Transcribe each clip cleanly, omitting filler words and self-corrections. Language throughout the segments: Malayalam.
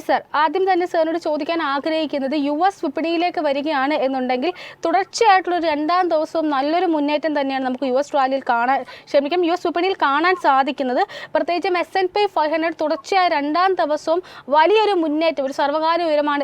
സർ, ആദ്യം തന്നെ സാറിനോട് ചോദിക്കാൻ ആഗ്രഹിക്കുന്നത് US വിപണിയിലേക്ക് വരികയാണ് എന്നുണ്ടെങ്കിൽ തുടർച്ചയായിട്ടുള്ള ഒരു രണ്ടാം ദിവസവും നല്ലൊരു മുന്നേറ്റം തന്നെയാണ് നമുക്ക് US വിപണിയിൽ കാണാൻ സാധിക്കുന്നത്. പ്രത്യേകിച്ചും S&P 500 തുടർച്ചയായ രണ്ടാം ദിവസവും വലിയൊരു മുന്നേറ്റം, ഒരു സർവകാല ഉയരമാണ്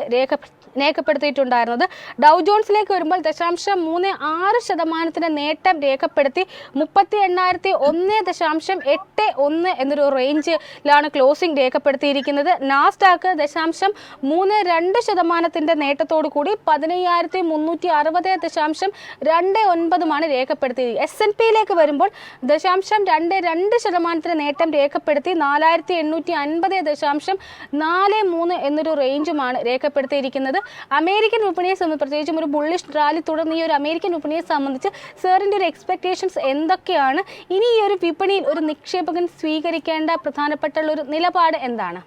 രേഖപ്പെടുത്തിയിട്ടുണ്ടായിരുന്നത്. ഡൗ ജോൺസിലേക്ക് വരുമ്പോൾ 0.36% നേട്ടം രേഖപ്പെടുത്തി 38,001.81 എന്നൊരു റേഞ്ചിലാണ് ക്ലോസിംഗ് രേഖപ്പെടുത്തിയിരിക്കുന്നത്. നാസ്ഡാക്ക് 0.32% നേട്ടത്തോടു കൂടി 15,360.29 രേഖപ്പെടുത്തിയത്. S&Pയിലേക്ക് വരുമ്പോൾ 0.22% നേട്ടം രേഖപ്പെടുത്തി 4,850.43 എന്നൊരു റേഞ്ചുമാണ് രേഖപ്പെടുത്തിയിരിക്കുന്നത്. അമേരിക്കൻ വിപണിയെ സംബന്ധിച്ച് പ്രത്യേകിച്ചും ഒരു ബുള്ളിഷ് റാലി തുടർന്ന് ഈ ഒരു അമേരിക്കൻ വിപണിയെ സംബന്ധിച്ച് സാറിൻ്റെ ഒരു എക്സ്പെക്ടേഷൻസ് എന്തൊക്കെയാണ്? ഇനി ഈ ഒരു വിപണിയിൽ ഒരു നിക്ഷേപകൻ സ്വീകരിക്കേണ്ട പ്രധാനപ്പെട്ട ഒരു നിലപാട് എന്താണ്?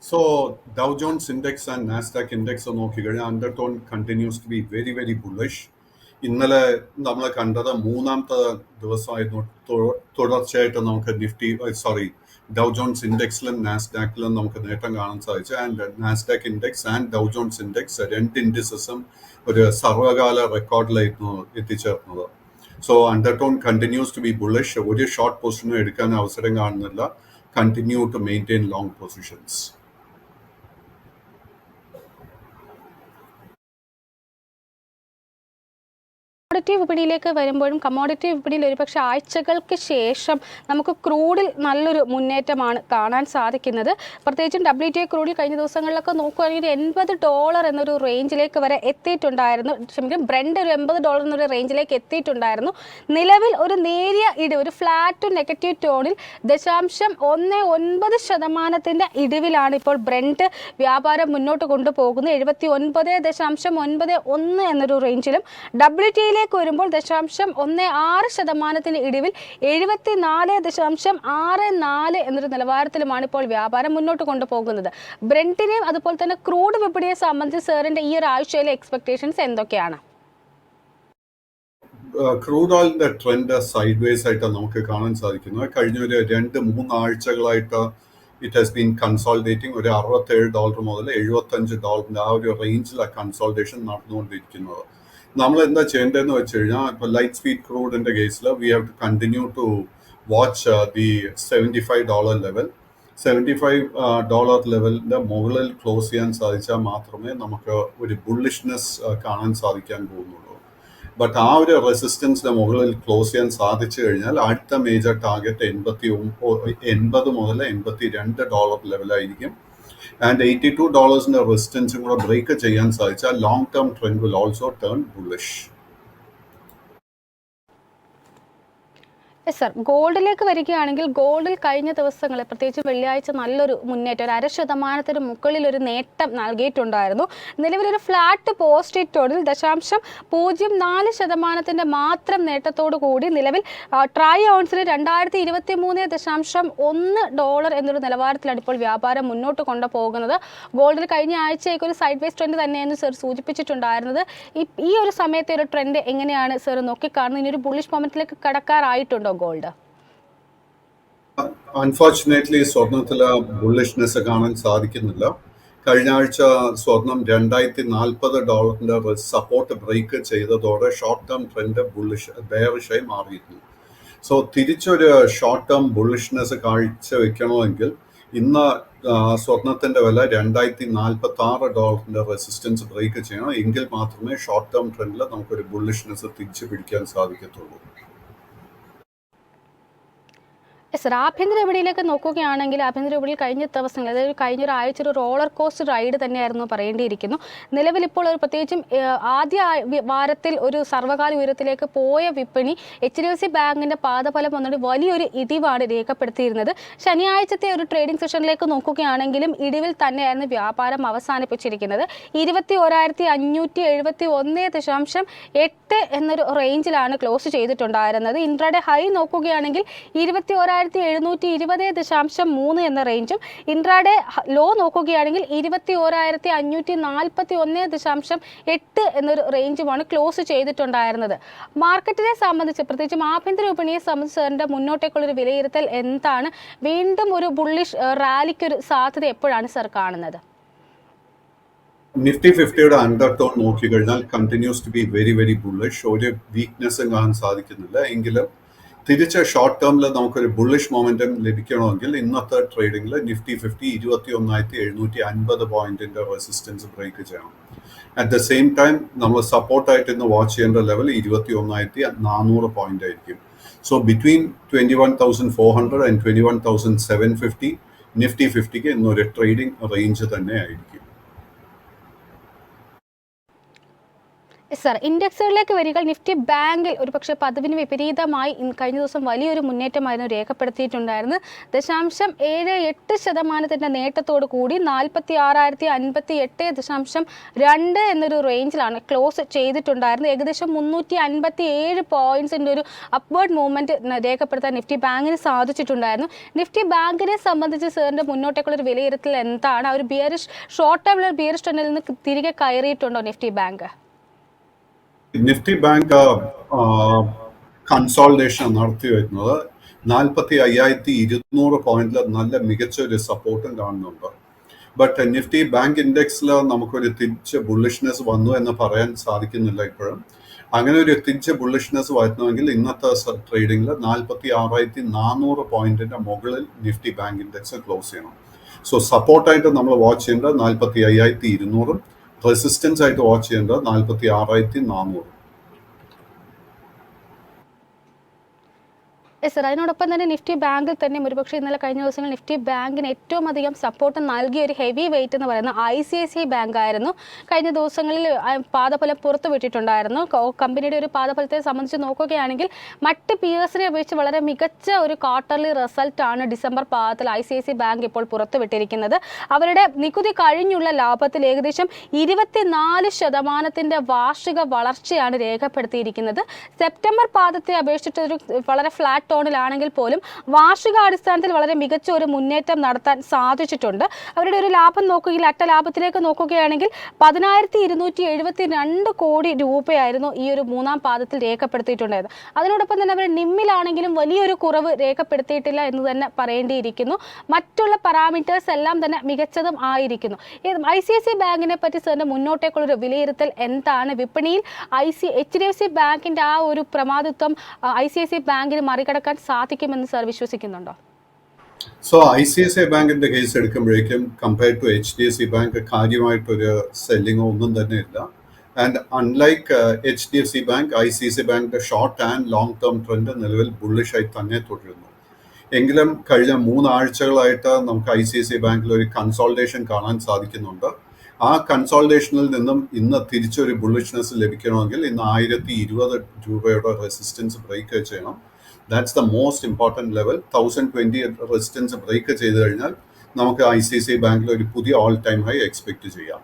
So Dow Jones Index and Nasdaq Index നോക്കിക്കഴിഞ്ഞാൽ undertone continues to be very very bullish. ഇന്നലെ നമ്മൾ കണ്ടത് മൂന്നാമത്തെ ദിവസമായിരുന്നു തുടർച്ചയായിട്ട് നമുക്ക് ഡൗ ജോൺസ് ഇൻഡെക്സിലും നാസ്ഡാക്കിലും നമുക്ക് നേട്ടം കാണാൻ സാധിച്ചു. And Nasdaq index and Dow Jones index രണ്ട് ഇൻഡിസസും ഒരു സർവകാല റെക്കോർഡിലായിരുന്നു എത്തിച്ചേർന്നത്. So undertone continues to be bullish. ഒരു ഷോർട്ട് പൊസിഷനും എടുക്കാൻ അവസരം കാണുന്നില്ല. Continue to maintain long positions. Commodity വിപണിയിലേക്ക് വരുമ്പോഴും കമ്മോഡിറ്റി വിപണിയിൽ ഒരുപക്ഷെ ആഴ്ചകൾക്ക് ശേഷം നമുക്ക് ക്രൂഡിൽ നല്ലൊരു മുന്നേറ്റമാണ് കാണാൻ സാധിക്കുന്നത്. പ്രത്യേകിച്ചും WTI ക്രൂഡിൽ കഴിഞ്ഞ ദിവസങ്ങളിലൊക്കെ നോക്കുകയാണെങ്കിൽ $80 എന്നൊരു റേഞ്ചിലേക്ക് വരെ എത്തിയിട്ടുണ്ടായിരുന്നു. ബ്രെൻഡ് ഒരു $80 എന്നൊരു റേഞ്ചിലേക്ക് എത്തിയിട്ടുണ്ടായിരുന്നു. നിലവിൽ ഒരു നേരിയ ഒരു ഫ്ലാറ്റ് ടു നെഗറ്റീവ് ടോണിൽ 0.19% ഇടിവിലാണ് ഇപ്പോൾ ബ്രെൻഡ് വ്യാപാരം മുന്നോട്ട് കൊണ്ടുപോകുന്നത്. 79.91 എന്നൊരു റേഞ്ചിലും WTIയിലെ വരുമ്പോൾ 0.16% ഇടിവിൽ 74.64 എന്നൊരു നിലവാരത്തിലുമാണ് ഇപ്പോൾ വ്യാപാരം മുന്നോട്ട് കൊണ്ടുപോകുന്നത്. ബ്രെൻഡിനെയും അതുപോലെ തന്നെ ക്രൂഡ് വിപണിയെ സംബന്ധിച്ച് സാറിന്റെ ഈ ഒരു ആഴ്ചയിലെ എക്സ്പെക്ടേഷൻസ് എന്തൊക്കെയാണ്? ക്രൂഡ് ഓയിലിന്റെ ട്രെൻഡ് സൈഡ് വേസ് ആയിട്ട് നമുക്ക് കാണാൻ സാധിക്കുന്നത്. കഴിഞ്ഞ ഒരു 2-3 ആഴ്ചകളായിട്ട് ഇറ്റ് ഹാസ് ബീൻ കൺസോൾഡേറ്റിംഗ്. ഒരു $67 മുതൽ $75 ആ ഒരു റേഞ്ചിലാണ് കൺസോൾട്ടേഷൻ നടന്നുകൊണ്ടിരിക്കുന്നത്. നമ്മൾ എന്താ ചെയ്യേണ്ടതെന്ന് വെച്ച് കഴിഞ്ഞാൽ ഇപ്പോൾ ലൈറ്റ് സ്വീറ്റ് ക്രൂഡിന്റെ കേസിൽ we have to continue to watch the $75 level. $75 ലെവലിന്റെ മുകളിൽ ക്ലോസ് ചെയ്യാൻ സാധിച്ചാൽ മാത്രമേ നമുക്ക് ഒരു ബുള്ളിഷ്നെസ് കാണാൻ സാധിക്കാൻ പോകുന്നുള്ളൂ. ബട്ട് ആ ഒരു റെസിസ്റ്റൻസിന്റെ മുകളിൽ ക്ലോസ് ചെയ്യാൻ സാധിച്ചു കഴിഞ്ഞാൽ അടുത്ത മേജർ ടാർഗറ്റ് 80 മുതൽ $82 ലെവലായിരിക്കും. And $82 റെസിസ്റ്റൻസും കൂടെ ബ്രേക്ക് ചെയ്യാൻ സാധിച്ചാൽ long term trend will also turn bullish. Sir, ഗോൾഡിലേക്ക് വരികയാണെങ്കിൽ ഗോൾഡിൽ കഴിഞ്ഞ ദിവസങ്ങളിൽ പ്രത്യേകിച്ച് വെള്ളിയാഴ്ച നല്ലൊരു മുന്നേറ്റം, 0.5% മുകളിൽ ഒരു നേട്ടം നൽകിയിട്ടുണ്ടായിരുന്നു. നിലവിലൊരു ഫ്ലാറ്റ് പോസിറ്റീവ് ടോണിൽ 0.04% മാത്രം നേട്ടത്തോടു കൂടി നിലവിൽ ട്രൈ ഔൺസിൽ $2023.1 എന്നൊരു നിലവാരത്തിലാണ് ഇപ്പോൾ വ്യാപാരം മുന്നോട്ട് കൊണ്ടുപോകുന്നത്. ഗോൾഡിൽ കഴിഞ്ഞ ആഴ്ചയൊക്കെ ഒരു സൈഡ് വേസ് ട്രെൻഡ് തന്നെയായിരുന്നു സർ സൂചിപ്പിച്ചിട്ടുണ്ടായിരുന്നത്. ഈ ഒരു സമയത്തെ ഒരു ട്രെൻഡ് എങ്ങനെയാണ് സർ നോക്കിക്കാണുന്നത്? ഇനി ഒരു ബുള്ളിഷ് മൊമെന്റിലേക്ക് കടക്കാറായിട്ടുണ്ടോ ഗോൾഡ്? അൺഫോർച്ചുനേറ്റ്ലി സ്വർണത്തില് ബുള്ളിഷ്നെസ് കാണാൻ സാധിക്കുന്നില്ല. കഴിഞ്ഞ ആഴ്ച സ്വർണം $2,040 സപ്പോർട്ട് ബ്രേക്ക് ചെയ്തതോടെ ഷോർട്ട് ടേം ട്രെൻഡ് ബെയറിഷായി മാറിയിരുന്നു. സോ തിരിച്ചൊരു ഷോർട്ട് ടേം ബുള്ളിഷ്നെസ് കാഴ്ചവെക്കണമെങ്കിൽ ഇന്ന് സ്വർണത്തിന്റെ വില $2,046 റെസിസ്റ്റൻസ് ബ്രേക്ക് ചെയ്യണം. എങ്കിൽ മാത്രമേ ഷോർട്ട് ടേം ട്രെൻഡിൽ നമുക്കൊരു ബുള്ളിഷ്നെസ് തിരിച്ചു പിടിക്കാൻ സാധിക്കത്തുള്ളൂ. സർ, ആഭ്യന്തര വിപണിയിലേക്ക് നോക്കുകയാണെങ്കിൽ ആഭ്യന്തര വിപണിയിൽ കഴിഞ്ഞ ദിവസങ്ങൾ, അതായത് കഴിഞ്ഞൊരാഴ്ച ഒരു റോളർ കോസ്റ്റ് റൈഡ് തന്നെയായിരുന്നു പറയേണ്ടിയിരിക്കുന്നു. നിലവിലിപ്പോൾ ഒരു പ്രത്യേകിച്ചും ആദ്യ വാരത്തിൽ ഒരു സർവകാല ഉയരത്തിലേക്ക് പോയ വിപണി HDFC ബാങ്കിന്റെ പാദഫലം വന്നിട്ട് വലിയൊരു ഇടിവാണ് രേഖപ്പെടുത്തിയിരുന്നത്. ശനിയാഴ്ചത്തെ ഒരു ട്രേഡിംഗ് സെഷനിലേക്ക് നോക്കുകയാണെങ്കിലും ഇടിവിൽ തന്നെയായിരുന്നു വ്യാപാരം അവസാനിപ്പിച്ചിരിക്കുന്നത്. 21,571.8 എന്നൊരു റേഞ്ചിലാണ് ക്ലോസ് ചെയ്തിട്ടുണ്ടായിരുന്നത്. ഇൻട്രാഡേ ഹൈ നോക്കുകയാണെങ്കിൽ 21,000 21,720.3 എന്ന റേഞ്ചും ഇൻട്രാഡേ ലോ നോക്കുകയാണെങ്കിൽ 21,541.8 എന്നൊരു റേഞ്ചുമാണ് ക്ലോസ് ചെയ്തിട്ടുണ്ടായിരുന്നത്. മാർക്കറ്റിനെ സംബന്ധിച്ച് പ്രത്യേകിച്ചും ആഭ്യന്തര വിപണിയെ സംബന്ധിച്ച് സാറിൻ്റെ മുന്നോട്ടേക്കുള്ളൊരു വിലയിരുത്തൽ എന്താണ്? വീണ്ടും ഒരു ബുള്ളിഷ് റാലിക്കൊരു സാധ്യത എപ്പോഴാണ് സാർ കാണുന്നത്? നിഫ്റ്റി 50യുടെ അണ്ടർടോൺ നോക്കിക്കഴിഞ്ഞാൽ continues to be very bullish. ഒരു വീക്ക്നെസ്സും കാണാൻ സാധിക്കുന്നില്ല. എങ്കിലും തിരിച്ച് ഷോർട്ട് ടേമിൽ നമുക്കൊരു ബുള്ളിഷ് മൊമെന്റം ലഭിക്കണമെങ്കിൽ ഇന്നത്തെ ട്രേഡിംഗിൽ നിഫ്റ്റി 50 21,750 പോയിന്റിന്റെ റെസിസ്റ്റൻസ് ബ്രേക്ക് ചെയ്യണം. അറ്റ് ദ സെയിം ടൈം നമ്മൾ സപ്പോർട്ടായിട്ട് ഇന്ന് വാച്ച് ചെയ്യേണ്ട ലെവൽ 21,400 പോയിന്റ് ആയിരിക്കും. സോ ബിറ്റ്വീൻ 21,400 ആൻഡ് 21,750 നിഫ്റ്റി 50ക്ക് ഇന്നൊരു ട്രേഡിംഗ് റേഞ്ച് തന്നെ ആയിരിക്കും. സാർ, ഇൻഡെക്സുകളിലേക്ക് വരിക. നിഫ്റ്റി ബാങ്കിൽ ഒരുപക്ഷെ പതിവിന് വിപരീതമായി കഴിഞ്ഞ ദിവസം വലിയൊരു മുന്നേറ്റമായിരുന്നു രേഖപ്പെടുത്തിയിട്ടുണ്ടായിരുന്നത്. 0.78% നേട്ടത്തോടു കൂടി 46,058.2 എന്നൊരു റേഞ്ചിലാണ് ക്ലോസ് ചെയ്തിട്ടുണ്ടായിരുന്നത്. ഏകദേശം 357 പോയിന്റ്സിൻ്റെ ഒരു അപ്വേർഡ് മൂവ്മെന്റ് രേഖപ്പെടുത്താൻ നിഫ്റ്റി ബാങ്കിന് സാധിച്ചിട്ടുണ്ടായിരുന്നു. നിഫ്റ്റി ബാങ്കിനെ സംബന്ധിച്ച് സാറിൻ്റെ മുന്നോട്ടേക്കുള്ളൊരു വിലയിരുത്തൽ എന്താണ്? ആ ഒരു ഷോർട്ട് ടേമിലുള്ള ബിയറിഷ് ട്രെൻഡിൽ നിന്ന് തിരികെ കയറിയിട്ടുണ്ടോ Nifty bank? Nifty bank consolidation നടത്തി വരുന്നത് 45,200 പോയിന്റിൽ നല്ല മികച്ച ഒരു സപ്പോർട്ടും കാണുന്നുണ്ട്. ബട്ട് നിഫ്റ്റി ബാങ്ക് ഇൻഡെക്സിൽ നമുക്കൊരു തിരിച്ച് ബുള്ളിഷ്നെസ് വന്നു എന്ന് പറയാൻ സാധിക്കുന്നില്ല ഇപ്പോഴും. അങ്ങനെ ഒരു തിരിച്ച് ബുള്ളിഷ്നെസ് വരുന്നുവെങ്കിൽ ഇന്നത്തെ ട്രേഡിംഗിൽ 46,400 പോയിന്റിന്റെ മുകളിൽ നിഫ്റ്റി ബാങ്ക് ഇൻഡെക്സ് ക്ലോസ് ചെയ്യണം. സോ സപ്പോർട്ടായിട്ട് നമ്മൾ വാച്ച് ചെയ്യേണ്ടത് 45,200, റെസിസ്റ്റൻസ് ആയിട്ട് വാച്ച് ചെയ്യേണ്ടത് 46,400. സാർ, അതിനോടൊപ്പം തന്നെ നിഫ്റ്റി ബാങ്കിൽ തന്നെ ഒരുപക്ഷെ ഇന്നലെ കഴിഞ്ഞ ദിവസങ്ങളിൽ നിഫ്റ്റി ബാങ്കിന് ഏറ്റവും അധികം സപ്പോർട്ട് നൽകിയ ഒരു ഹെവി വെയിറ്റ് എന്ന് പറയുന്നത് ICICI ബാങ്ക് ആയിരുന്നു. കഴിഞ്ഞ ദിവസങ്ങളിൽ പാദഫലം പുറത്തുവിട്ടിട്ടുണ്ടായിരുന്നു. കമ്പനിയുടെ ഒരു പാദഫലത്തെ സംബന്ധിച്ച് നോക്കുകയാണെങ്കിൽ മറ്റ് പിയേഴ്സിനെ അപേക്ഷിച്ച് വളരെ മികച്ച ഒരു ക്വാർട്ടർലി റിസൾട്ടാണ് ഡിസംബർ പാദത്തിൽ ICICI ബാങ്ക് ഇപ്പോൾ പുറത്തുവിട്ടിരിക്കുന്നത്. അവരുടെ നികുതി കഴിഞ്ഞുള്ള ലാഭത്തിൽ ഏകദേശം 24% വാർഷിക വളർച്ചയാണ് രേഖപ്പെടുത്തിയിരിക്കുന്നത്. സെപ്റ്റംബർ പാദത്തെ അപേക്ഷിച്ച് ഒരു വളരെ ഫ്ലാറ്റ് ടോണിലാണെങ്കിൽ പോലും വാർഷികാടിസ്ഥാനത്തിൽ വളരെ മികച്ച ഒരു മുന്നേറ്റം നടത്താൻ സാധിച്ചിട്ടുണ്ട്. അവരുടെ ഒരു ലാഭം നോക്കുകയാണെങ്കിൽ അറ്റ ലാഭത്തിലേക്ക് നോക്കുകയാണെങ്കിൽ 10,272 കോടി രൂപയായിരുന്നു ഈ ഒരു മൂന്നാം പാദത്തിൽ രേഖപ്പെടുത്തിയിട്ടുണ്ടായത്. അതിനോടൊപ്പം തന്നെ അവർ നിമ്മിലാണെങ്കിലും വലിയൊരു കുറവ് രേഖപ്പെടുത്തിയിട്ടില്ല എന്ന് തന്നെ പറയേണ്ടിയിരിക്കുന്നു. മറ്റുള്ള പാരാമീറ്റേഴ്സ് എല്ലാം തന്നെ മികച്ചതും ആയിരിക്കുന്നു. ICICI ബാങ്കിനെ പറ്റി സാറിന്റെ മുന്നോട്ടേക്കുള്ളൊരു വിലയിരുത്തൽ എന്താണ്? വിപണിയിൽ HDFC ബാങ്കിന്റെ ആ ഒരു പ്രമാദിത്വം ICICI ബാങ്കിന് മറികടക്കാൻ സാധിക്കുമെന്ന് സാർ വിശ്വസിക്കുന്നുണ്ടോ? സോ ICICI ബാങ്കിന്റെ കേസ് എടുക്കുമ്പോഴേക്കും കമ്പയർഡ് ടു HDFC ബാങ്ക് കാര്യമായിട്ടൊരു സെല്ലിങ്ങോ ഒന്നും തന്നെ ഇല്ല. And unlike HDFC bank, ICICI ബാങ്കിന്റെ short and long term trend നിലവിൽ ബുള്ളിഷായി തന്നെ തുടരുന്നു. എങ്കിലും കഴിഞ്ഞ 3 ആഴ്ചകളായിട്ട് നമുക്ക് ICICI ബാങ്കിൽ ഒരു കൺസോൾട്ടേഷൻ കാണാൻ സാധിക്കുന്നുണ്ട്. ആ കൺസോൾട്ടേഷനിൽ നിന്നും ഇന്ന് തിരിച്ചൊരു ബുള്ളിഷ്നെസ് ലഭിക്കണമെങ്കിൽ ഇന്ന് 1,020 രൂപയുടെ റെസിസ്റ്റൻസ് ബ്രേക്ക് ചെയ്യണം. That's the most important level. 1,020 resistance break ചെയ്ത് കഴിഞ്ഞാൽ നമുക്ക് ICICI ബാങ്കിൽ ഒരു പുതിയ ഓൾ ടൈം ഹൈ എക്സ്പെക്ട് ചെയ്യാം.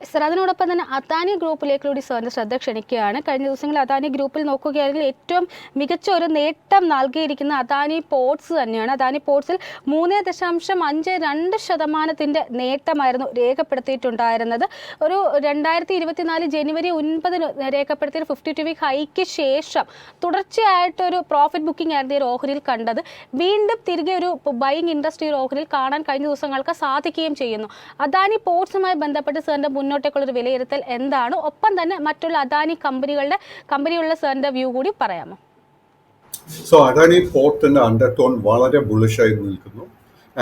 സർ, അതിനോടൊപ്പം തന്നെ അദാനി ഗ്രൂപ്പിലേക്കൂടി സാറിൻ്റെ ശ്രദ്ധ ക്ഷണിക്കുകയാണ്. കഴിഞ്ഞ ദിവസങ്ങളിൽ അദാനി ഗ്രൂപ്പിൽ നോക്കുകയാണെങ്കിൽ ഏറ്റവും മികച്ച ഒരു നേട്ടം നൽകിയിരിക്കുന്ന അദാനി പോർട്സ് തന്നെയാണ്. അദാനി പോർട്സിൽ 3.52% നേട്ടമായിരുന്നു രേഖപ്പെടുത്തിയിട്ടുണ്ടായിരുന്നത്. ഒരു 2024 ജനുവരി 9 രേഖപ്പെടുത്തിയ 52 വീക്ക് ഹൈക്ക് ശേഷം തുടർച്ചയായിട്ടൊരു പ്രോഫിറ്റ് ബുക്കിംഗ് ആയിരുന്നു ഈ ഒരു ഓഹരിയിൽ കണ്ടത്. വീണ്ടും തിരികെ ഒരു ബൈയിങ് ഇൻഡസ്ട്രി ഓഹരിയിൽ കാണാൻ കഴിഞ്ഞ ദിവസങ്ങൾക്ക് സാധിക്കുകയും ചെയ്യുന്നു. അദാനി പോർട്സുമായി ബന്ധപ്പെട്ട് സാറിൻ്റെ മുന്നോട്ടേക്കുള്ളൊരു വിലയിരുത്തൽ എന്താണ്? ഒപ്പം തന്നെ മറ്റുള്ള അദാനി കമ്പനിയുള്ള സാറിൻ്റെ വ്യൂ കൂടി പറയാമോ? സോ അദാനി പോർട്ടിന്റെ അണ്ടർടോൺ വളരെ ബുള്ളിഷായി നിൽക്കുന്നു.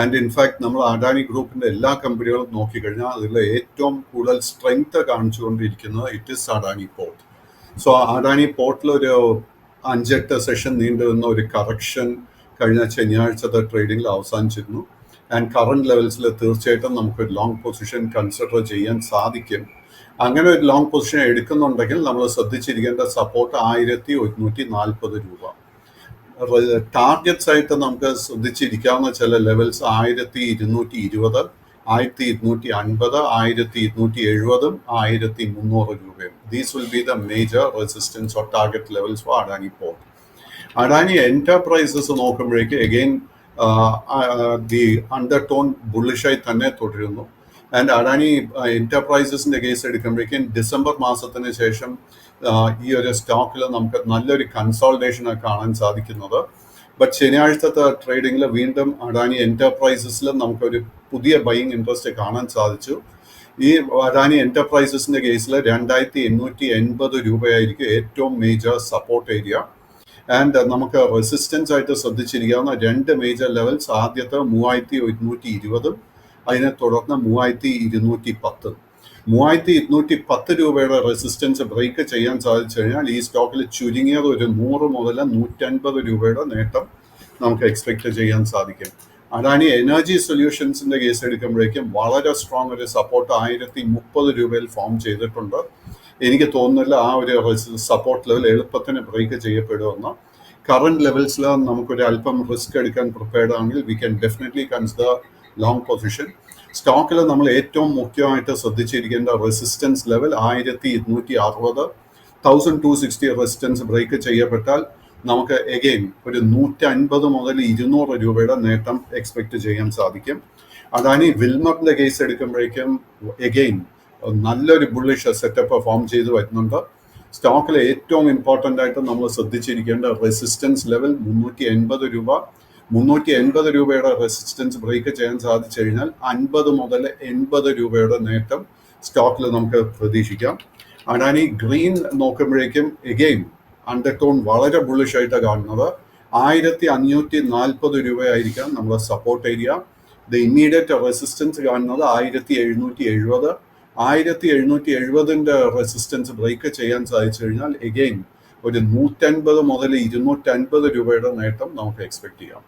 ആൻഡ് ഇൻഫാക്ട് നമ്മൾ അദാനി ഗ്രൂപ്പിന്റെ എല്ലാ കമ്പനികളും നോക്കിക്കഴിഞ്ഞാൽ അതിൽ ഏറ്റവും കൂടുതൽ സ്ട്രെങ്ത് കാണിച്ചുകൊണ്ടിരിക്കുന്നത് it is Adani port. So Adani പോർട്ടിൽ ഒരു 5-8 സെഷൻ നീണ്ടുനിന്ന ഒരു കറക്ഷൻ കഴിഞ്ഞ ശനിയാഴ്ചത്തെ ട്രേഡിംഗിൽ അവസാനിച്ചിരുന്നു. ആൻഡ് കറണ്ട് ലെവൽസിൽ തീർച്ചയായിട്ടും നമുക്കൊരു ലോങ് പൊസിഷൻ കൺസിഡർ ചെയ്യാൻ സാധിക്കും. അങ്ങനെ ഒരു ലോങ് പൊസിഷൻ എടുക്കുന്നുണ്ടെങ്കിൽ നമ്മൾ ശ്രദ്ധിച്ചിരിക്കേണ്ട സപ്പോർട്ട് 1,140 രൂപ. ടാർഗറ്റ്സ് ആയിട്ട് നമുക്ക് ശ്രദ്ധിച്ചിരിക്കാവുന്ന ചില ലെവൽസ് 1,220, 1250, 1270, 1300 രൂപയും. These will be the major resistance or target levels for Adani Port. Adani Enterprises നോക്കുമ്പോഴേക്ക് again the undertone bullish-ആയി തന്നെ തുടരുന്നു. ആൻഡ് അഡാനി എന്റർപ്രൈസസിന്റെ കേസ് എടുക്കുമ്പോഴേക്കും ഡിസംബർ മാസത്തിന് ശേഷം ഈ ഒരു സ്റ്റോക്കിൽ നമുക്ക് നല്ലൊരു കൺസോൾട്ടേഷൻ കാണാൻ സാധിക്കുന്നത്. ബട്ട് ശനിയാഴ്ചത്തെ ട്രേഡിങ്ങിൽ വീണ്ടും അഡാനി എന്റർപ്രൈസസിൽ നമുക്കൊരു പുതിയ ബൈയിങ് ഇൻട്രസ്റ്റ് കാണാൻ സാധിച്ചു. ഈ അഡാനി എന്റർപ്രൈസസിന്റെ കേസിൽ 2880 രൂപയായിരിക്കും ഏറ്റവും മേജർ സപ്പോർട്ട് ഏരിയ. ആൻഡ് നമുക്ക് റെസിസ്റ്റൻസ് ആയിട്ട് ശ്രദ്ധിച്ചിരിക്കാവുന്ന രണ്ട് മേജർ ലെവൽസ്, ആദ്യത്തെ 3120, അതിനെ തുടർന്ന് 3210. 3210 രൂപയുടെ റെസിസ്റ്റൻസ് ബ്രേക്ക് ചെയ്യാൻ സാധിച്ചു കഴിഞ്ഞാൽ ഈ സ്റ്റോക്കിൽ ചുരുങ്ങിയത് ഒരു 100 മുതൽ 150 രൂപയുടെ നേട്ടം നമുക്ക് എക്സ്പെക്ട് ചെയ്യാൻ സാധിക്കും. അഡാനി എനർജി സൊല്യൂഷൻസിന്റെ കേസ് എടുക്കുമ്പോഴേക്കും വളരെ സ്ട്രോങ് ഒരു സപ്പോർട്ട് 1030 രൂപയിൽ ഫോം ചെയ്തിട്ടുണ്ട്. എനിക്ക് തോന്നുന്നില്ല ആ ഒരു സപ്പോർട്ട് ലെവൽ എളുപ്പത്തിന് ബ്രേക്ക് ചെയ്യപ്പെടുമെന്ന്. കറണ്ട് ലെവൽസിൽ നമുക്കൊരു അല്പം റിസ്ക് എടുക്കാൻ പ്രിപ്പയർഡ് ആണെങ്കിൽ we can definitely consider long position. സ്റ്റോക്കിൽ നമ്മൾ ഏറ്റവും മുഖ്യമായിട്ട് ശ്രദ്ധിച്ചിരിക്കേണ്ട റെസിസ്റ്റൻസ് ലെവൽ 1260, 1260 റെസിസ്റ്റൻസ് ബ്രേക്ക് ചെയ്യപ്പെട്ടാൽ നമുക്ക് എഗെയിൻ ഒരു 150 മുതൽ 200 രൂപയുടെ നേട്ടം എക്സ്പെക്ട് ചെയ്യാൻ സാധിക്കും. അഡാനി വിൽമറിന്റെ കേസ് എടുക്കുമ്പോഴേക്കും എഗെയിൻ നല്ലൊരു ബുള്ളിഷ് സെറ്റപ്പ് ഫോം ചെയ്ത് വരുന്നുണ്ട്. സ്റ്റോക്കിൽ ഏറ്റവും ഇമ്പോർട്ടൻ്റ് ആയിട്ട് നമ്മൾ ശ്രദ്ധിച്ചിരിക്കേണ്ട റെസിസ്റ്റൻസ് ലെവൽ 380 രൂപ. 380 രൂപയുടെ റെസിസ്റ്റൻസ് ബ്രേക്ക് ചെയ്യാൻ സാധിച്ചു കഴിഞ്ഞാൽ 50 മുതൽ 80 രൂപയുടെ നേട്ടം സ്റ്റോക്കിൽ നമുക്ക് പ്രതീക്ഷിക്കാം. അഡാനി ഗ്രീൻ നോക്കുമ്പോഴേക്കും എഗെയിൻ അണ്ടർടോൺ വളരെ ബുള്ളിഷ് ആയിട്ട് കാണുന്നത് 1540 രൂപയായിരിക്കാം നമ്മുടെ support area. The immediate resistance കാണുന്നത് 1770. 1770 റെസിസ്റ്റൻസ് ബ്രേക്ക് ചെയ്യാൻ സാധിച്ചു കഴിഞ്ഞാൽ എഗെയിൻ ഒരു 150 മുതൽ 250 രൂപയുടെ നേട്ടം നമുക്ക് എക്സ്പെക്ട് ചെയ്യാം.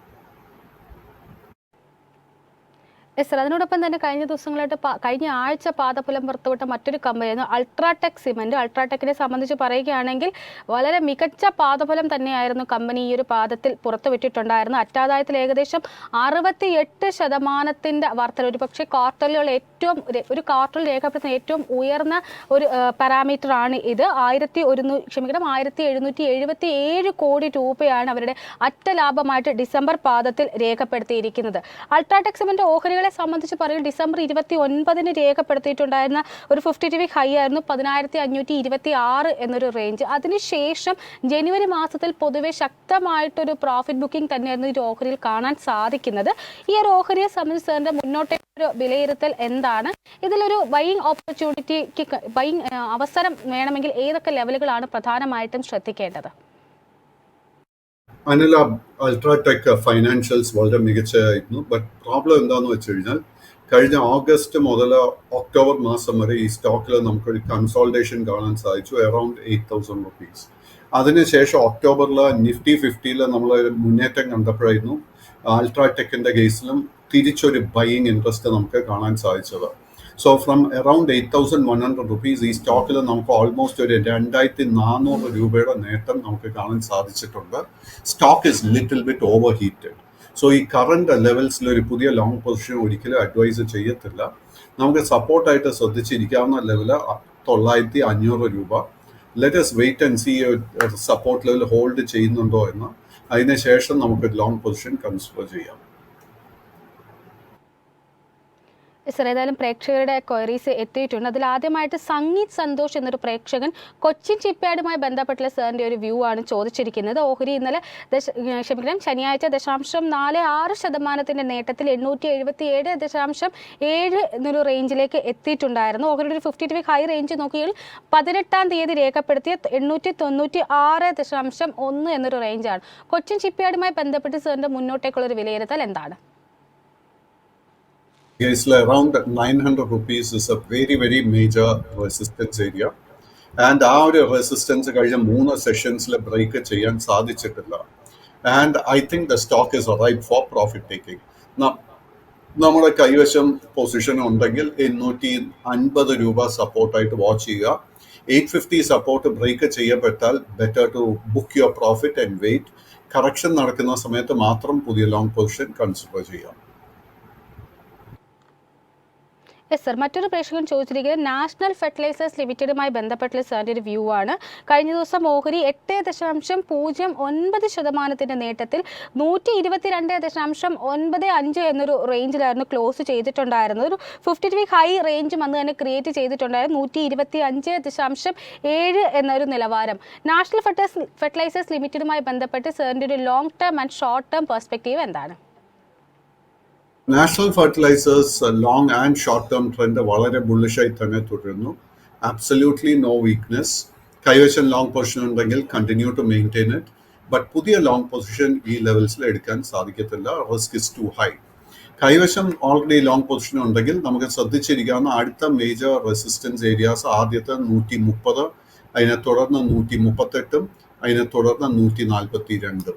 സർ, അതിനോടൊപ്പം തന്നെ കഴിഞ്ഞ ദിവസങ്ങളായിട്ട് കഴിഞ്ഞ ആഴ്ച പാദഫലം പുറത്തുവിട്ട മറ്റൊരു കമ്പനിയായിരുന്നു അൾട്രാടെക് സിമെന്റ്. അൾട്രാടെക്കിനെ സംബന്ധിച്ച് പറയുകയാണെങ്കിൽ വളരെ മികച്ച പാദഫലം തന്നെയായിരുന്നു കമ്പനി ഈ ഒരു പാദത്തിൽ പുറത്തുവിട്ടിട്ടുണ്ടായിരുന്നു. അറ്റാദായത്തിൽ ഏകദേശം 68% വർധന, ഒരു പക്ഷേ ക്വാർട്ടറിലുള്ള ഒരു ക്വാർട്ടറിൽ രേഖപ്പെടുത്തുന്ന ഏറ്റവും ഉയർന്ന ഒരു പാരാമീറ്റർ ആണ് ഇത്. 1777 കോടി രൂപയാണ് അവരുടെ അറ്റ ലാഭമായിട്ട് ഡിസംബർ പാദത്തിൽ രേഖപ്പെടുത്തിയിരിക്കുന്നത്. അൾട്രാടെക് സിമെന്റ് ഓഹരികളെ സംബന്ധിച്ച് പറയും ഡിസംബർ 29 രേഖപ്പെടുത്തിയിട്ടുണ്ടായിരുന്ന ഒരു 52 വീക്ക് ഹൈ ആയിരുന്നു 10526 എന്നൊരു റേഞ്ച്. അതിനുശേഷം ജനുവരി മാസത്തിൽ പൊതുവെ ശക്തമായിട്ടൊരു പ്രോഫിറ്റ് ബുക്കിംഗ് തന്നെയായിരുന്നു ഈ ഓഹരിയിൽ കാണാൻ സാധിക്കുന്നത്. ഈ ഒരു ഓഹരിയെ സംബന്ധിച്ച് സാറിന്റെ മുന്നോട്ടേ ഒരു വിലയിരുത്തൽ എന്താണ്? ഇതിലൊരു ബൈയിങ് ഓപ്പർച്യൂണിറ്റിക്ക് ബൈയിങ് അവസരം വേണമെങ്കിൽ ഏതൊക്കെ ലെവലുകളാണ് പ്രധാനമായിട്ടും ശ്രദ്ധിക്കേണ്ടത്? അനില, അൾട്രാടെക് ഫൈനാൻഷ്യൽസ് വളരെ മികച്ചതായിരുന്നു. ബട്ട് പ്രോബ്ലം എന്താണെന്ന് വെച്ച് കഴിഞ്ഞാൽ കഴിഞ്ഞ ഓഗസ്റ്റ് മുതൽ ഒക്ടോബർ മാസം വരെ ഈ സ്റ്റോക്കിൽ നമുക്കൊരു കൺസോൾട്ടേഷൻ കാണാൻ സാധിച്ചു അറൌണ്ട് 8000 റുപ്പീസ്. അതിനുശേഷം ഒക്ടോബറിൽ നിഫ്റ്റി 50 നമ്മൾ മുന്നേറ്റം കണ്ടപ്പോഴായിരുന്നു അൾട്രാടെക്കിന്റെ കേസിലും തിരിച്ചൊരു ബൈയിങ് ഇൻട്രസ്റ്റ് നമുക്ക് കാണാൻ സാധിച്ചത്. സോ ഫ്രം അറൌണ്ട് 8100 റുപ്പീസ് ഈ സ്റ്റോക്കിൽ നമുക്ക് ഓൾമോസ്റ്റ് ഒരു 2400 രൂപയുടെ നേട്ടം നമുക്ക് കാണാൻ സാധിച്ചിട്ടുണ്ട്. Stock is little bit over heated. So ഈ കറണ്ട് ലെവൽസിൽ ഒരു പുതിയ ലോങ് പൊസിഷൻ ഒരിക്കലും അഡ്വൈസ് ചെയ്യത്തില്ല. നമുക്ക് സപ്പോർട്ടായിട്ട് ശ്രദ്ധിച്ചിരിക്കാവുന്ന ലെവല് 9500 രൂപ. Let us wait and see support level hold ചെയ്യുന്നുണ്ടോ എന്ന്. അതിനുശേഷം നമുക്ക് ലോങ് പൊസിഷൻ കൺസിഡർ ചെയ്യാം. സർ, ഏതായാലും പ്രേക്ഷകരുടെ ക്വയറീസ് എത്തിയിട്ടുണ്ട്. അതിൽ ആദ്യമായിട്ട് സംഗീത് സന്തോഷ് എന്നൊരു പ്രേക്ഷകൻ കൊച്ചിൻ ഷിപ്പ്യാർഡുമായി ബന്ധപ്പെട്ടുള്ള സാറിൻ്റെ ഒരു വ്യൂ ആണ് ചോദിച്ചിരിക്കുന്നത്. ഓഹരി ഇന്നലെ ശനിയാഴ്ച 0.46% നേട്ടത്തിൽ 877.7 എന്നൊരു റേഞ്ചിലേക്ക് എത്തിയിട്ടുണ്ടായിരുന്നു. ഓഹരിയുടെ ഒരു 52 വീക്ക് ഹൈ റേഞ്ച് നോക്കിയാൽ 18-ാം തീയതി രേഖപ്പെടുത്തിയ 896.1 എന്നൊരു റേഞ്ചാണ്. കൊച്ചിൻ ഷിപ്പ്യാർഡുമായി ബന്ധപ്പെട്ട് സാറിൻ്റെ മുന്നോട്ടേക്കുള്ളൊരു വിലയിരുത്തൽ എന്താണ്? Around 900 rupees is a very, very major resistance area. And ആ ഒരു റെസിസ്റ്റൻസ് കഴിഞ്ഞ 3 സെഷൻസിൽ ബ്രേക്ക് ചെയ്യാൻ സാധിച്ചിട്ടില്ല. And I think the stock is ripe for profit taking. നമ്മുടെ കൈവശം പൊസിഷൻ ഉണ്ടെങ്കിൽ 850 രൂപ സപ്പോർട്ടായിട്ട് വാച്ച് ചെയ്യുക. 850 സപ്പോർട്ട് ബ്രേക്ക് ചെയ്യപ്പെട്ടാൽ better to book your profit and wait. Correction നടക്കുന്ന സമയത്ത് മാത്രം പുതിയ ലോങ് പൊസിഷൻ കൺസിഡർ ചെയ്യാം. യെസ് സർ, മറ്റൊരു പ്രേക്ഷകൻ ചോദിച്ചിരിക്കുന്നത് നാഷണൽ ഫെർട്ടിലൈസേഴ്സ് ലിമിറ്റഡുമായി ബന്ധപ്പെട്ടുള്ള സാറിൻ്റെ ഒരു വ്യൂ ആണ്. കഴിഞ്ഞ ദിവസം ഓഹരി 8.09% നേട്ടത്തിൽ 122.95 എന്നൊരു റേഞ്ചിലായിരുന്നു ക്ലോസ് ചെയ്തിട്ടുണ്ടായിരുന്നത്. ഒരു 52 വീക്ക് ഹൈ റേഞ്ചും അന്ന് തന്നെ ക്രിയേറ്റ് ചെയ്തിട്ടുണ്ടായിരുന്നു 125.7 എന്നൊരു നിലവാരം. നാഷണൽ ഫെർട്ടിലൈസേഴ്സ് ലിമിറ്റഡുമായി ബന്ധപ്പെട്ട് സാറിൻ്റെ ഒരു long term and short term perspective എന്താണ്? National Fertilizers long and short term trend വളരെ ബുള്ളിഷായി തന്നെ തുടരുന്നു. Absolutely no weakness. കൈവശം ലോങ് പൊസിഷൻ ഉണ്ടെങ്കിൽ continue to maintain it. But പുതിയ ലോങ് പൊസിഷൻ ഈ ലെവൽസിൽ എടുക്കാൻ സാധിക്കത്തില്ല. Risk is too high. കൈവശം ഓൾറെഡി ലോങ് പൊസിഷൻ ഉണ്ടെങ്കിൽ നമുക്ക് ശ്രദ്ധിച്ചിരിക്കാവുന്ന അടുത്ത മേജർ റെസിസ്റ്റൻസ് ഏരിയാസ് ആദ്യത്തെ 130, അതിനെ തുടർന്ന് 138, അതിനെ തുടർന്ന് 142.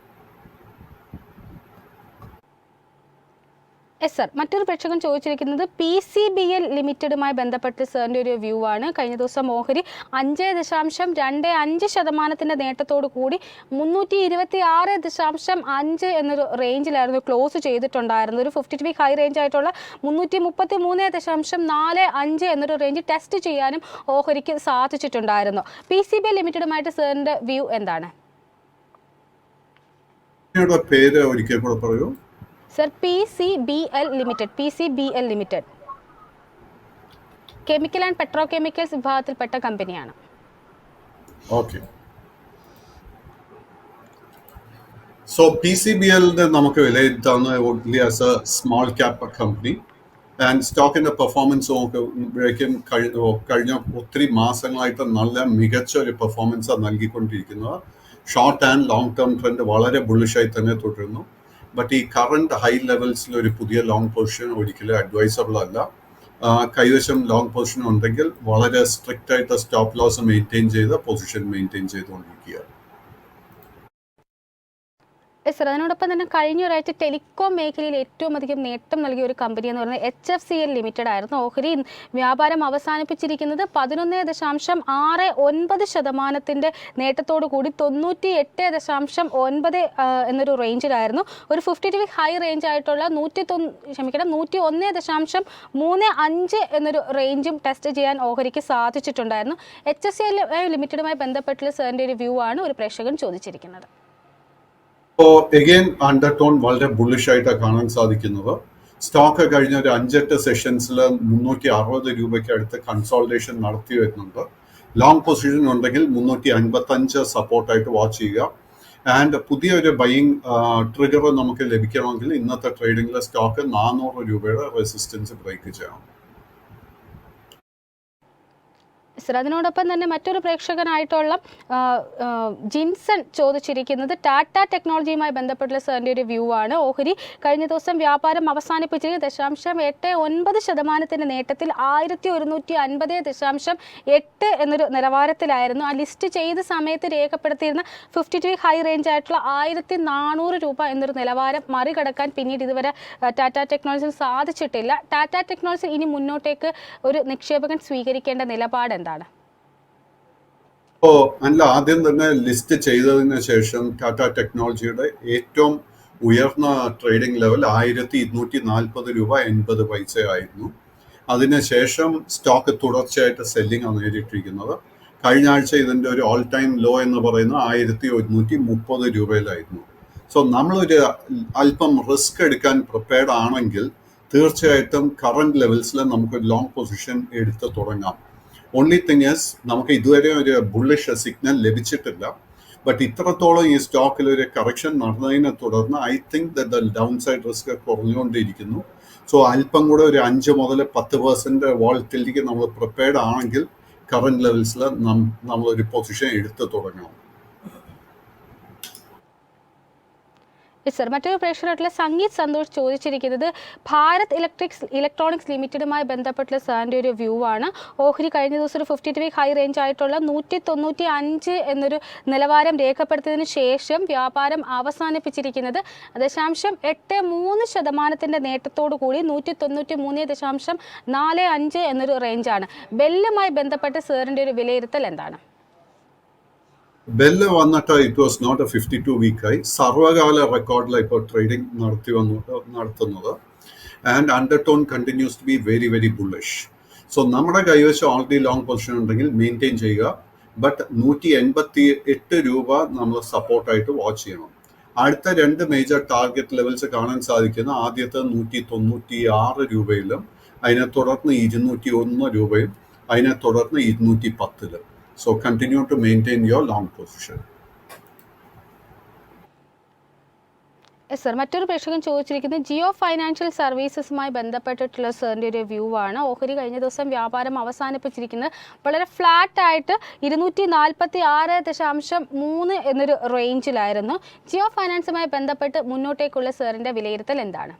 യെസ് സർ, മറ്റൊരു പ്രേക്ഷകൻ ചോദിച്ചിരിക്കുന്നത് PCBL ലിമിറ്റഡുമായി ബന്ധപ്പെട്ട് സാറിൻ്റെ ഒരു വ്യൂ ആണ്. കഴിഞ്ഞ ദിവസം ഓഹരി 5.25% നേട്ടത്തോടു കൂടി 326.5 എന്നൊരു റേഞ്ചിലായിരുന്നു ക്ലോസ് ചെയ്തിട്ടുണ്ടായിരുന്നത്. ഒരു 52 വീക്ക് ഹൈ റേഞ്ച് ആയിട്ടുള്ള 333.45 എന്നൊരു റേഞ്ച് ടെസ്റ്റ് ചെയ്യാനും ഓഹരിക്ക് സാധിച്ചിട്ടുണ്ടായിരുന്നു. PCBL ലിമിറ്റഡുമായിട്ട് സാറിൻ്റെ വ്യൂ എന്താണ്? പേര് ഒരിക്കൽ കൂടെ പറയൂ sir. PCBL limited chemical and petrochemicals വിഭാഗത്തിൽപ്പെട്ട കമ്പനിയാണ്. ഓക്കെ. സോ PCBLന്റെ നമുക്ക് വിലയിരുത്താവുന്ന only as a small cap company. And സ്റ്റോക്കിന്റെ പെർഫോമൻസ് നോക്കുമ്പോഴേക്കും കഴിഞ്ഞ ഒത്തിരി മാസങ്ങളായിട്ട് നല്ല മികച്ച ഒരു പെർഫോമൻസ് നൽകിക്കൊണ്ടിരിക്കുന്നത്. Short and long term trend വളരെ ബുള്ളിഷായി തന്നെ തുടരുന്നു. ബട്ട് ഈ കറണ്ട് ഹൈ ലെവൽസിൽ ഒരു പുതിയ ലോങ് പൊസിഷൻ ഒരിക്കലും അഡ്വൈസബിൾ അല്ല. കൈവശം ലോങ് പൊസിഷൻ ഉണ്ടെങ്കിൽ വളരെ സ്ട്രിക്റ്റ് ആയിട്ട് സ്റ്റോപ്പ് ലോസ് മെയിൻറ്റെയിൻ ചെയ്ത് പൊസിഷൻ മെയിൻറ്റെയിൻ ചെയ്തുകൊണ്ടിരിക്കുക. സർ, അതിനോടൊപ്പം തന്നെ കഴിഞ്ഞ ഒരാഴ്ച ടെലികോം മേഖലയിൽ ഏറ്റവും അധികം നേട്ടം നൽകിയ ഒരു കമ്പനി എന്ന് പറയുന്നത് HFCL ലിമിറ്റഡ് ആയിരുന്നു. ഓഹരി വ്യാപാരം അവസാനിപ്പിച്ചിരിക്കുന്നത് 11.69% നേട്ടത്തോടു കൂടി 98.9 എന്നൊരു റേഞ്ചിലായിരുന്നു. ഒരു 52 വീക്ക് ഹൈ റേഞ്ച് ആയിട്ടുള്ള 101.35 എന്നൊരു റേഞ്ചും ടെസ്റ്റ് ചെയ്യാൻ ഓഹരിക്ക് സാധിച്ചിട്ടുണ്ടായിരുന്നു. HFCL ലിമിറ്റഡുമായി ബന്ധപ്പെട്ടുള്ള സാറിൻ്റെ ഒരു വ്യൂ ആണ് ഒരു പ്രേക്ഷകൻ ചോദിച്ചിരിക്കുന്നത്. ഇപ്പോൾ എഗെയിൻ അണ്ടർടോൺ വളരെ ബുള്ളിഷ് ആയിട്ടാണ് കാണാൻ സാധിക്കുന്നത്. സ്റ്റോക്ക് കഴിഞ്ഞ ഒരു 5-8 സെഷൻസിൽ 360 രൂപയ്ക്ക് അടുത്ത് കൺസോൾട്ടേഷൻ നടത്തി വരുന്നുണ്ട്. ലോങ് പൊസിഷൻ ഉണ്ടെങ്കിൽ 355 സപ്പോർട്ടായിട്ട് വാച്ച് ചെയ്യുക. ആൻഡ് പുതിയൊരു ബൈയിങ് ട്രിഗർ നമുക്ക് ലഭിക്കണമെങ്കിൽ ഇന്നത്തെ ട്രേഡിംഗിലെ സ്റ്റോക്ക് 400 രൂപയുടെ റെസിസ്റ്റൻസ് ബ്രേക്ക് ചെയ്യണം. സർ, അതിനോടൊപ്പം തന്നെ മറ്റൊരു പ്രേക്ഷകനായിട്ടുള്ള ജിൻസൺ ചോദിച്ചിരിക്കുന്നത് ടാറ്റ ടെക്നോളജിയുമായി ബന്ധപ്പെട്ടുള്ള സാറിൻ്റെ ഒരു വ്യൂ ആണ്. ഓഹരി കഴിഞ്ഞ ദിവസം വ്യാപാരം അവസാനിപ്പിച്ചത് 0.89% നേട്ടത്തിൽ 1150.8 എന്നൊരു നിലവാരത്തിലായിരുന്നു. ആ ലിസ്റ്റ് ചെയ്ത സമയത്ത് രേഖപ്പെടുത്തിയിരുന്ന 52 വീക്ക് ഹൈ റേഞ്ച് ആയിട്ടുള്ള 1400 രൂപ എന്നൊരു നിലവാരം മറികടക്കാൻ പിന്നീട് ഇതുവരെ ടാറ്റ ടെക്നോളജിയിൽ സാധിച്ചിട്ടില്ല. ടാറ്റ ടെക്നോളജി ഇനി മുന്നോട്ടേക്ക് ഒരു നിക്ഷേപകൻ സ്വീകരിക്കേണ്ട നിലപാട് എന്താണ്? ആദ്യം തന്നെ ലിസ്റ്റ് ചെയ്തതിന് ശേഷം ടാറ്റ ടെക്നോളജിയുടെ ഏറ്റവും ഉയർന്ന ട്രേഡിംഗ് ലെവൽ 1240 രൂപ 80 പൈസ ആയിരുന്നു. അതിനുശേഷം സ്റ്റോക്ക് തുടർച്ചയായിട്ട് സെല്ലിംഗ് ആണ് നേരിട്ടിരിക്കുന്നത്. കഴിഞ്ഞ ആഴ്ച ഇതിൻ്റെ ഒരു ഓൾ ടൈം ലോ എന്ന് പറയുന്നത് 1130 രൂപയിലായിരുന്നു. സോ നമ്മളൊരു അല്പം റിസ്ക് എടുക്കാൻ പ്രിപ്പയർഡ് ആണെങ്കിൽ തീർച്ചയായിട്ടും കറണ്ട് ലെവൽസിൽ നമുക്കൊരു ലോങ് പൊസിഷൻ എടുത്ത് തുടങ്ങാം. ഓൺലി തിങ് ഈസ് നമുക്ക് ഇതുവരെ ഒരു ബുള്ളിഷ് സിഗ്നൽ ലഭിച്ചിട്ടില്ല. ബട്ട് ഇത്രത്തോളം ഈ സ്റ്റോക്കിൽ ഒരു കറക്ഷൻ നടന്നതിനെ തുടർന്ന് I think the downside risk കുറഞ്ഞുകൊണ്ടിരിക്കുന്നു. സോ അല്പം കൂടെ ഒരു 5 മുതൽ 10% വോളറ്റിലിറ്റിക്ക് നമ്മൾ പ്രിപ്പയർഡ് ആണെങ്കിൽ കറണ്ട് ലെവൽസിൽ നമ്മളൊരു പൊസിഷൻ എടുത്ത് തുടങ്ങണം. സർ, മറ്റൊരു പ്രേക്ഷകരായിട്ടുള്ള സംഗീത് സന്തോഷ് ചോദിച്ചിരിക്കുന്നത് ഭാരത് ഇലക്ട്രോണിക്സ് ലിമിറ്റഡുമായി ബന്ധപ്പെട്ടുള്ള സാറിൻ്റെ ഒരു വ്യൂ ആണ്. ഓഹരി കഴിഞ്ഞ ദിവസം ഒരു 52 വീക്ക് ഹൈ റേഞ്ച് ആയിട്ടുള്ള 195 എന്നൊരു നിലവാരം രേഖപ്പെടുത്തിയതിനു ശേഷം വ്യാപാരം അവസാനിപ്പിച്ചിരിക്കുന്നത് 0.83% നേട്ടത്തോടു കൂടി 193.45 എന്നൊരു റേഞ്ചാണ്. ബെല്ലുമായി ബന്ധപ്പെട്ട് സാറിൻ്റെ ഒരു വിലയിരുത്തൽ എന്താണ്? ബെല്ല് വന്നിട്ട് it was not A 52-week ആയി, സർവകാല റെക്കോർഡിലാണ് ഇപ്പോൾ ട്രേഡിംഗ് നടത്തുന്നത്. And undertone continues to be very very bullish. So നമ്മുടെ കൈവശം ഓൾറെഡി ലോങ് പൊസിഷൻ ഉണ്ടെങ്കിൽ മെയിൻറ്റെയിൻ ചെയ്യുക. ബട്ട് 188 രൂപ നമ്മൾ സപ്പോർട്ടായിട്ട് വാച്ച് ചെയ്യണം. അടുത്ത 2 മേജർ ടാർഗറ്റ് ലെവൽസ് കാണാൻ സാധിക്കുന്ന ആദ്യത്തെ 196 രൂപയിലും അതിനെ തുടർന്ന് 201 രൂപയും അതിനെ തുടർന്ന് 210. So continue to maintain your long position. Sir, മറ്റൊരു പ്രേക്ഷകൻ ചോദിച്ചിരിക്കുന്നത് ജിയോ ഫൈനാൻഷ്യൽ സർവീസസുമായി ബന്ധപ്പെട്ടിട്ടുള്ള സാറിൻ്റെ ഒരു വ്യൂ ആണ്. ഓഹരി കഴിഞ്ഞ ദിവസം വ്യാപാരം അവസാനിപ്പിച്ചിരിക്കുന്നത് വളരെ ഫ്ലാറ്റ് ആയിട്ട് 246.3 എന്നൊരു റേഞ്ചിലായിരുന്നു. ജിയോ ഫൈനാൻസുമായി ബന്ധപ്പെട്ട് മുന്നോട്ടേക്കുള്ള സാറിൻ്റെ വിലയിരുത്തൽ എന്താണ്?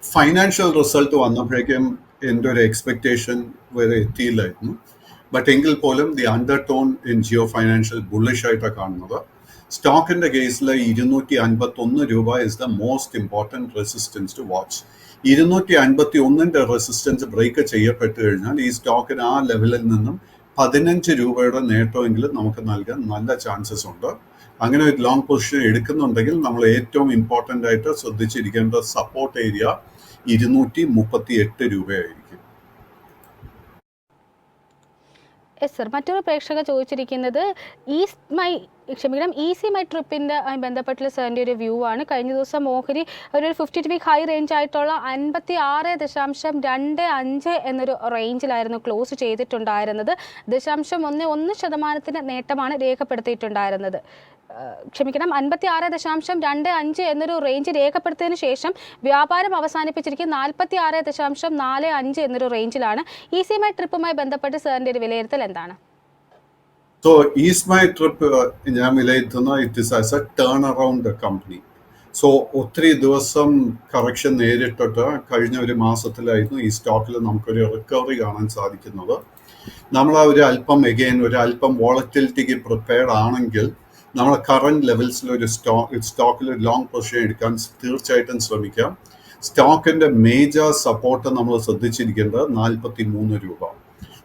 ഫൈനാൻഷ്യൽ റിസൾട്ട് വന്നപ്പോഴേക്കും എൻ്റെ ഒരു എക്സ്പെക്റ്റേഷൻ വരെ എത്തിയില്ലായിരുന്നു. ബട്ട് എങ്കിൽ പോലും the undertone in Jio financial bullish ആയിട്ടാണ് കാണുന്നത്. സ്റ്റോക്കിന്റെ കേസിൽ 251 രൂപ is the most important resistance to watch. 251 resistance break ചെയ്യപ്പെട്ട് കഴിഞ്ഞാൽ ഈ സ്റ്റോക്കിന് ആ ലെവലിൽ നിന്നും 15 രൂപയുടെ നേട്ടമെങ്കിലും നമുക്ക് നൽകാൻ നല്ല ചാൻസസ് ഉണ്ട്. അങ്ങനെ ഒരു ലോങ് പൊസിഷൻ എടുക്കുന്നുണ്ടെങ്കിൽ നമ്മൾ ഏറ്റവും ഇമ്പോർട്ടൻ്റ് ആയിട്ട് ശ്രദ്ധിച്ചിരിക്കേണ്ട സപ്പോർട്ട് ഏരിയ 238 രൂപയായിരിക്കും. യെസ് സർ, മറ്റൊരു പ്രേക്ഷക ചോദിച്ചിരിക്കുന്നത് ഈസി മൈ ട്രിപ്പിൻ്റെ ബന്ധപ്പെട്ടുള്ള സാറിൻ്റെ ഒരു വ്യൂ ആണ്. കഴിഞ്ഞ ദിവസം ഓഹരി ഒരു 52-week ഹൈ റേഞ്ച് ആയിട്ടുള്ള 56.25 എന്നൊരു റേഞ്ചിലായിരുന്നു ക്ലോസ് ചെയ്തിട്ടുണ്ടായിരുന്നത്. 0.11% നേട്ടമാണ് രേഖപ്പെടുത്തിയിട്ടുണ്ടായിരുന്നത്. 56.25 എന്നൊരു റേഞ്ച് രേഖപ്പെടുത്തിയതിനു ശേഷം വ്യാപാരം അവസാനിപ്പിച്ചിരിക്കുന്നത് 46.45 എന്നൊരു റേഞ്ചിലാണ്. ഈസി മൈ ട്രിപ്പുമായി ബന്ധപ്പെട്ട് സാറിൻ്റെ ഒരു വിലയിരുത്തൽ എന്താണ്? സോ ഈസ് മൈ ട്രിപ്പ് ഞാൻ വിലയിരുത്തുന്ന it is as A turn around company. So ഒത്തിരി ദിവസം കറക്ഷൻ നേരിട്ടിട്ട് കഴിഞ്ഞ ഒരു മാസത്തിലായിരുന്നു ഈ സ്റ്റോക്കിൽ നമുക്കൊരു റിക്കവറി കാണാൻ സാധിക്കുന്നത്. നമ്മൾ ആ ഒരു അല്പം വോളറ്റിലിറ്റിക്ക് പ്രിപ്പയർഡ് ആണെങ്കിൽ നമ്മൾ കറന്റ് ലെവൽസിൽ ഒരു സ്റ്റോക്കിൽ ഒരു ലോങ് പൊസിഷൻ എടുക്കാൻ തീർച്ചയായിട്ടും ശ്രമിക്കാം. സ്റ്റോക്കിന്റെ മേജർ സപ്പോർട്ട് നമ്മൾ ശ്രദ്ധിച്ചിരിക്കേണ്ടത് 43 രൂപ.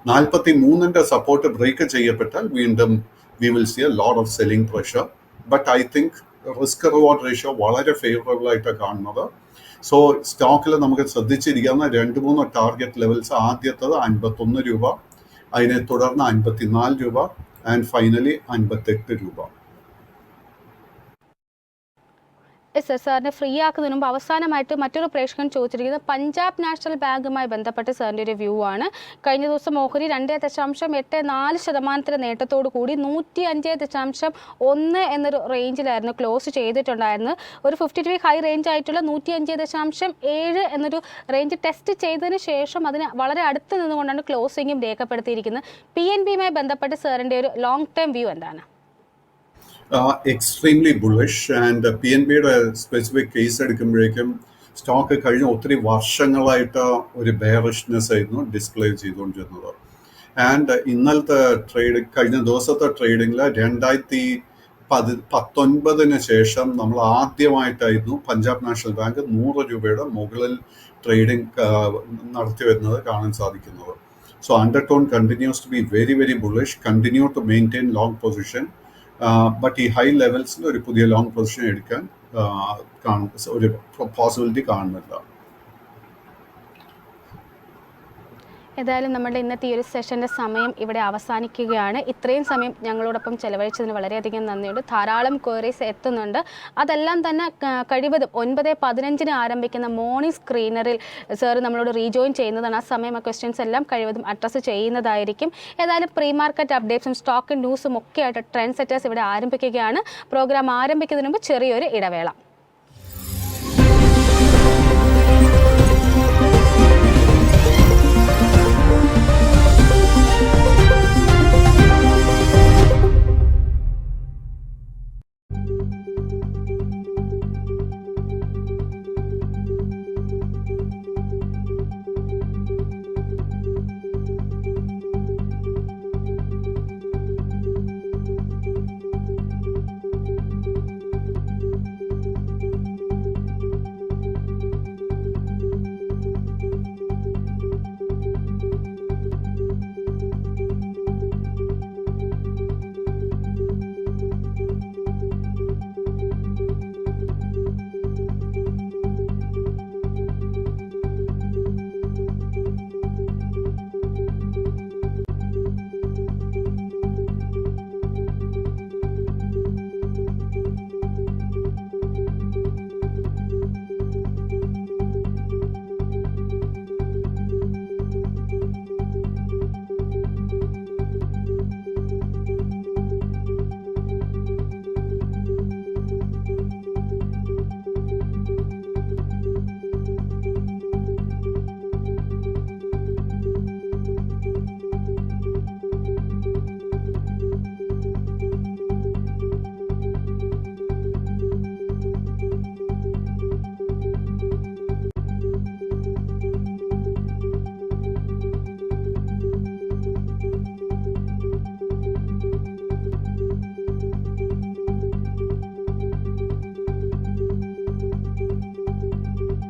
43 സപ്പോർട്ട് ബ്രേക്ക് ചെയ്യപ്പെട്ടാൽ വീണ്ടും we will see a lot of selling pressure. But I think risk reward ratio വളരെ ഫേവറബിൾ ആയിട്ടാണ് കാണുന്നത്. സോ സ്റ്റോക്കിൽ നമുക്ക് ശ്രദ്ധിച്ചിരിക്കാവുന്ന 2-3 ടാർഗറ്റ് ലെവൽസ്. ആദ്യത്തത് 51 രൂപ, അതിനെ തുടർന്ന് 54 രൂപ ആൻഡ് ഫൈനലി 58 രൂപ. സർ, സാറിനെ ഫ്രീ ആക്കുന്നതിന് മുമ്പ് അവസാനമായിട്ട് മറ്റൊരു പ്രേക്ഷകൻ ചോദിച്ചിരിക്കുന്നത് പഞ്ചാബ് നാഷണൽ ബാങ്കുമായി ബന്ധപ്പെട്ട് സാറിൻ്റെ ഒരു വ്യൂ ആണ്. കഴിഞ്ഞ ദിവസം ഓഹരി 2.84% നേട്ടത്തോടു കൂടി 105.1 എന്നൊരു റേഞ്ചിലായിരുന്നു ക്ലോസ് ചെയ്തിട്ടുണ്ടായിരുന്നത്. ഒരു 52-week ഹൈ റേഞ്ച് ആയിട്ടുള്ള 105.7 എന്നൊരു റേഞ്ച് ടെസ്റ്റ് ചെയ്തതിന് ശേഷം അതിന് വളരെ അടുത്ത് നിന്നുകൊണ്ടാണ് ക്ലോസിങ്ങും രേഖപ്പെടുത്തിയിരിക്കുന്നത്. PNBയുമായി ബന്ധപ്പെട്ട് സാറിൻ്റെ ഒരു ലോങ് ടേം വ്യൂ എന്താണ്? Extremely bullish. ആൻഡ് PNBയുടെ സ്പെസിഫിക് കേസ് എടുക്കുമ്പോഴേക്കും സ്റ്റോക്ക് കഴിഞ്ഞ ഒത്തിരി വർഷങ്ങളായിട്ട് ഒരു ബെയറിഷ്നെസ് ആയിരുന്നു ഡിസ്പ്ലേ ചെയ്തുകൊണ്ടിരുന്നത്. ആൻഡ് ഇന്നലത്തെ കഴിഞ്ഞ ദിവസത്തെ ട്രേഡിങ്ങിൽ 2019 ശേഷം നമ്മൾ ആദ്യമായിട്ടായിരുന്നു പഞ്ചാബ് നാഷണൽ ബാങ്ക് 100 രൂപയുടെ മുകളിൽ ട്രേഡിംഗ് നടത്തി വരുന്നത് കാണാൻ സാധിക്കുന്നത്. So undertone continues to be very very bullish, continue to maintain long position. But ഈ ഹൈ ലെവൽസിൽ ഒരു പുതിയ ലോങ് പൊസിഷൻ എടുക്കാൻ ഒരു പോസിബിലിറ്റി കാണുന്നില്ല. ഏതായാലും നമ്മുടെ ഇന്നത്തെ ഈ ഒരു സെഷൻ്റെ സമയം ഇവിടെ അവസാനിക്കുകയാണ്. ഇത്രയും സമയം ഞങ്ങളോടൊപ്പം ചെലവഴിച്ചതിന് വളരെയധികം നന്ദിയുണ്ട്. ധാരാളം ക്വയറീസ് എത്തുന്നുണ്ട്. അതെല്ലാം തന്നെ കഴിവതും 9:15 ആരംഭിക്കുന്ന മോർണിംഗ് സ്ക്രീനറിൽ സാർ നമ്മളോട് റീജോയിൻ ചെയ്യുന്നതാണ്. ആ സമയം ആ ക്വസ്റ്റ്യൻസ് എല്ലാം കഴിവതും അഡ്രസ്സ് ചെയ്യുന്നതായിരിക്കും. ഏതായാലും പ്രീ മാർക്കറ്റ് അപ്ഡേറ്റ്സും സ്റ്റോക്ക് ന്യൂസും ഒക്കെ ആയിട്ട് ട്രെൻഡ് സെറ്റേഴ്സ് ഇവിടെ ആരംഭിക്കുകയാണ്. പ്രോഗ്രാം ആരംഭിക്കുന്നതിന് മുമ്പ് ചെറിയൊരു ഇടവേള.